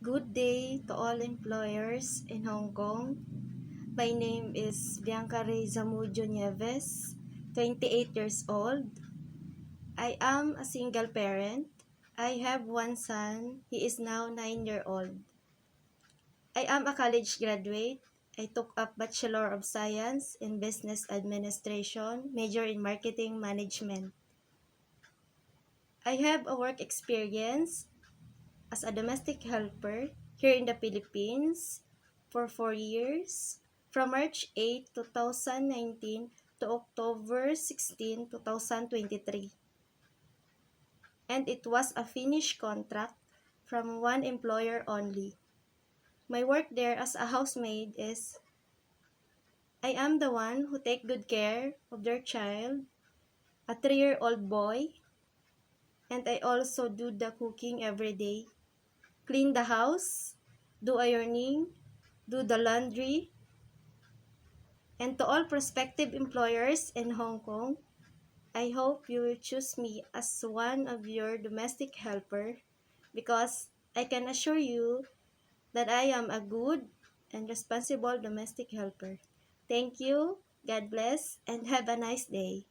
Good day to all employers in Hong Kong. My name is Bianca Rey Zamudio Nieves, 28 years old. I am a single parent. I have one son. He is now 9 years old. I am a college graduate. I took up Bachelor of Science in Business Administration, major in Marketing Management. I have a work experience as a domestic helper here in the Philippines for 4 years, from March 8, 2019 to October 16, 2023. And it was a finished contract from one employer only. My work there as a housemaid is I am the one who take good care of their child, a 3-year-old boy, and I also do the cooking every day, clean the house, do ironing, do the laundry. And to all prospective employers in Hong Kong, I hope you will choose me as one of your domestic helper because I can assure you that I am a good and responsible domestic helper. Thank you, God bless, and have a nice day.